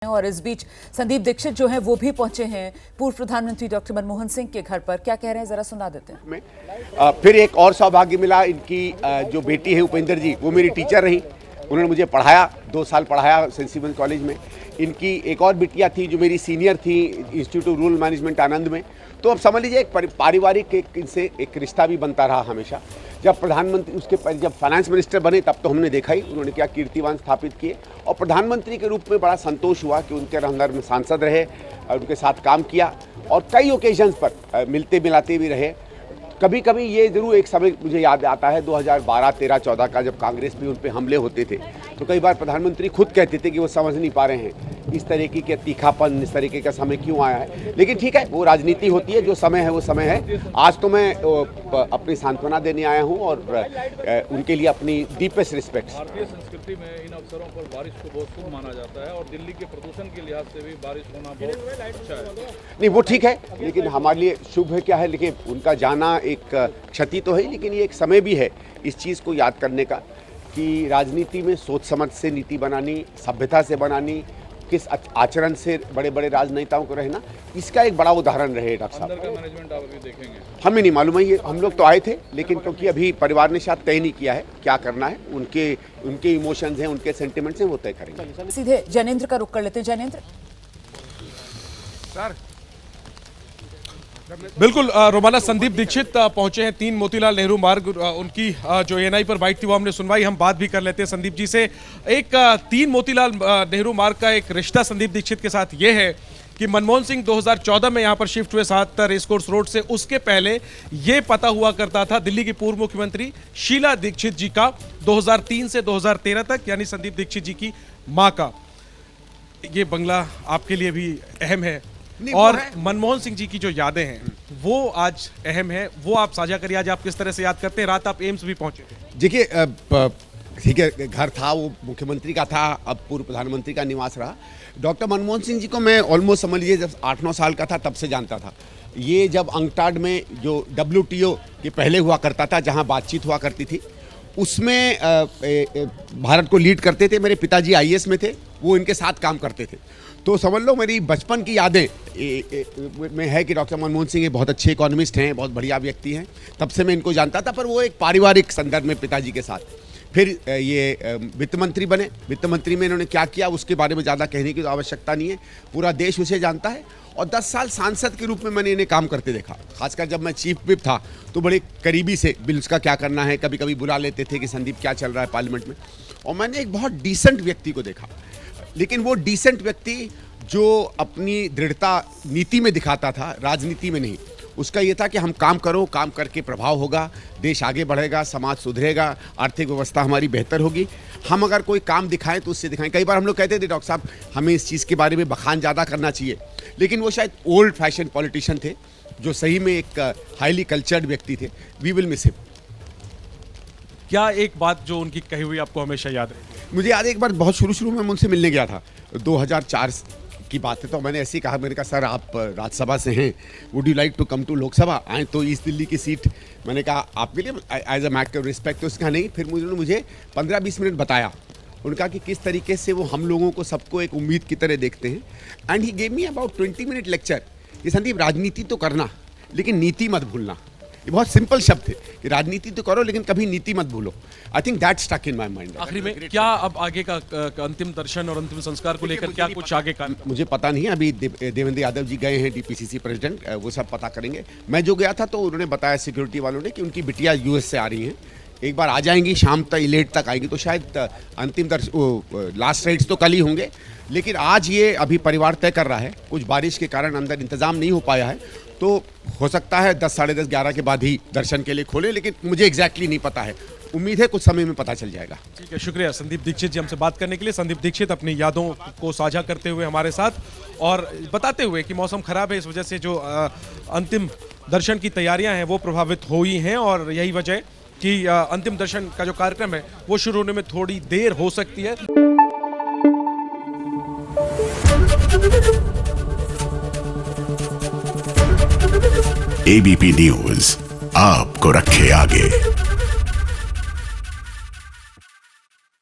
और इस बीच संदीप दीक्षित जो हैं वो भी पहुंचे हैं पूर्व प्रधानमंत्री डॉक्टर मनमोहन सिंह के घर पर। क्या कह रहे हैं जरा सुना देते हैं। फिर एक और सौभाग्य मिला, इनकी जो बेटी है उपेंद्र जी, वो मेरी टीचर रही, उन्होंने मुझे पढ़ाया, 2 साल पढ़ाया सेंट स्टीफेंस कॉलेज में। इनकी एक और बिटिया थी जो मेरी सीनियर थी इंस्टीट्यूट ऑफ रूरल मैनेजमेंट आनंद में। तो अब समझ लीजिए एक पारिवारिक इनसे एक रिश्ता भी बनता रहा हमेशा। जब प्रधानमंत्री जब फाइनेंस मिनिस्टर बने तब तो हमने देखा ही उन्होंने क्या कीर्तिमान स्थापित किए, और प्रधानमंत्री के रूप में बड़ा संतोष हुआ कि उनके अंदर में सांसद रहे और उनके साथ काम किया और कई ओकेजन्स पर मिलते मिलाते भी रहे। कभी कभी ये ज़रूर एक समय मुझे याद आता है 2012, 13, 14 का, जब कांग्रेस में उन पर हमले होते थे तो कई बार प्रधानमंत्री खुद कहते थे कि वो समझ नहीं पा रहे हैं इस तरीके के तीखापन, इस तरीके का समय क्यों आया है। लेकिन ठीक है, वो राजनीति होती है, जो समय है वो समय है। आज तो मैं अपनी सांत्वना देने आया हूँ और उनके लिए अपनी डीपेस्ट रिस्पेक्ट। भारतीय संस्कृति में इन अवसरों पर बारिश को बहुत शुभ माना जाता है और दिल्ली के प्रदूषण के लिहाज से भी बारिश होना बहुत अच्छा है। नहीं, वो ठीक है, लेकिन हमारे लिए शुभ है क्या है, लेकिन उनका जाना एक क्षति तो है, लेकिन ये एक समय भी है इस चीज़ को याद करने का कि राजनीति में सोच समझ से नीति बनानी, सभ्यता से बनानी, किस आचरण से बड़े बड़े राजनेताओं को रहना, इसका एक बड़ा उदाहरण रहे डॉक्टर साहब। अंदर का मैनेजमेंट आप अभी देखेंगे, हमें नहीं मालूम है, ये हम लोग तो आए थे, लेकिन क्योंकि अभी परिवार ने शायद तय नहीं किया है क्या करना है, उनके इमोशंस हैं, उनके सेंटिमेंट्स हैं, वो तय करेंगे। सीधे जैनेंद्र का रुख कर लेते हैं। जैनेंद्र सर, बिल्कुल रोमाना संदीप दीक्षित पहुंचे हैं 3 मोतीलाल नेहरू मार्ग। उनकी जो एएनआई पर बाइट थी वो हमने सुनवाई। हम बात भी कर लेते हैं संदीप जी से। एक 3 मोतीलाल नेहरू मार्ग का एक रिश्ता संदीप दीक्षित के साथ ये है कि मनमोहन सिंह 2014 में यहाँ पर शिफ्ट हुए 7 रेसकोर्स रोड से। उसके पहले ये पता हुआ करता था दिल्ली की पूर्व मुख्यमंत्री शीला दीक्षित जी का 2003 से 2013 तक, यानी संदीप दीक्षित जी की माँ का। ये बंगला आपके लिए भी अहम है और मनमोहन सिंह जी की जो यादें हैं वो आज अहम है, वो आप साझा करिए। आज आप किस तरह से याद करते हैं? रात आप एम्स भी पहुंचे थे। देखिए, ठीक है, घर था वो मुख्यमंत्री का था, अब पूर्व प्रधानमंत्री का निवास रहा। डॉक्टर मनमोहन सिंह जी को मैं ऑलमोस्ट समझ लीजिए जब 8-9 साल का था तब से जानता था। ये जब अंकटाड में जो WTO के पहले हुआ करता था, जहाँ बातचीत हुआ करती थी, उसमें भारत को लीड करते थे। मेरे पिताजी IAS में थे, वो इनके साथ काम करते थे। तो समझ लो मेरी बचपन की यादें में है कि डॉक्टर मनमोहन सिंह एक बहुत अच्छे इकोनॉमिस्ट हैं, बहुत बढ़िया व्यक्ति हैं, तब से मैं इनको जानता था। पर वो एक पारिवारिक संदर्भ में पिताजी के साथ। फिर ये वित्त मंत्री बने। वित्त मंत्री में इन्होंने क्या किया उसके बारे में ज़्यादा कहने की तो आवश्यकता नहीं है, पूरा देश उसे जानता है। और 10 साल सांसद के रूप में मैंने इन्हें काम करते देखा। खासकर जब मैं चीफ विप था तो बड़े करीबी से बिल्स का क्या करना है, कभी कभी बुला लेते थे कि संदीप क्या चल रहा है पार्लियामेंट में। और मैंने एक बहुत डिसेंट व्यक्ति को देखा, लेकिन वो डिसेंट व्यक्ति जो अपनी दृढ़ता नीति में दिखाता था, राजनीति में नहीं। उसका ये था कि हम काम करो, काम करके प्रभाव होगा, देश आगे बढ़ेगा, समाज सुधरेगा, आर्थिक व्यवस्था हमारी बेहतर होगी। हम अगर कोई काम दिखाएं तो उससे दिखाएं। कई बार हम लोग कहते थे डॉक्टर साहब हमें इस चीज़ के बारे में बखान ज़्यादा करना चाहिए, लेकिन वो शायद ओल्ड फैशन पॉलिटिशियन थे जो सही में एक हाईली कल्चर्ड व्यक्ति थे। We will miss him. क्या एक बात जो उनकी कही हुई आपको हमेशा याद है? मुझे याद है एक बार बहुत शुरू में उनसे मिलने गया था, 2004 की बात है। तो मैंने ऐसे ही कहा, मैंने कहा सर आप राज्यसभा से हैं, would you like to come to Lok Sabha? आए तो ईस्ट दिल्ली की सीट, मैंने कहा आपके लिए as a matter of respect. तो उसका नहीं, फिर मुझे 15-20 मिनट बताया उनका कि किस तरीके से वो हम लोगों को सबको एक उम्मीद की तरह देखते हैं। And he gave me about 20 minute lecture कि संदीप राजनीति तो करना लेकिन नीति मत भूलना। ये बहुत सिंपल शब्द थे कि राजनीति तो करो लेकिन कभी नीति मत भूलो। I think that stuck in my mind. आखिरी में क्या अब आगे का अंतिम दर्शन और अंतिम संस्कार को लेकर क्या कुछ आगे का? मुझे पता नहीं है। अभी देवेंद्र यादव जी गए हैं, DPCC प्रेसिडेंट, वो सब पता करेंगे। मैं जो गया था तो उन्होंने बताया सिक्योरिटी वालों ने कि उनकी बिटिया US से आ रही हैं, एक बार आ जाएंगी, शाम तक लेट तक आएंगी, तो शायद अंतिम लास्ट राइड्स तो कल ही होंगे। लेकिन आज ये अभी परिवार तय कर रहा है, कुछ बारिश के कारण अंदर इंतजाम नहीं हो पाया है, तो हो सकता है 10, साढ़े 10, 11 के बाद ही दर्शन के लिए खोले, लेकिन मुझे एग्जैक्टली नहीं पता है। उम्मीद है कुछ समय में पता चल जाएगा। ठीक है, शुक्रिया संदीप दीक्षित जी हमसे बात करने के लिए। संदीप दीक्षित अपनी यादों को साझा करते हुए हमारे साथ और बताते हुए कि मौसम खराब है, इस वजह से जो अंतिम दर्शन की तैयारियां हैं वो प्रभावित हुई हैं और यही वजह है कि अंतिम दर्शन का जो कार्यक्रम है वो शुरू होने में थोड़ी देर हो सकती है। ABP न्यूज़ आपको रखे आगे।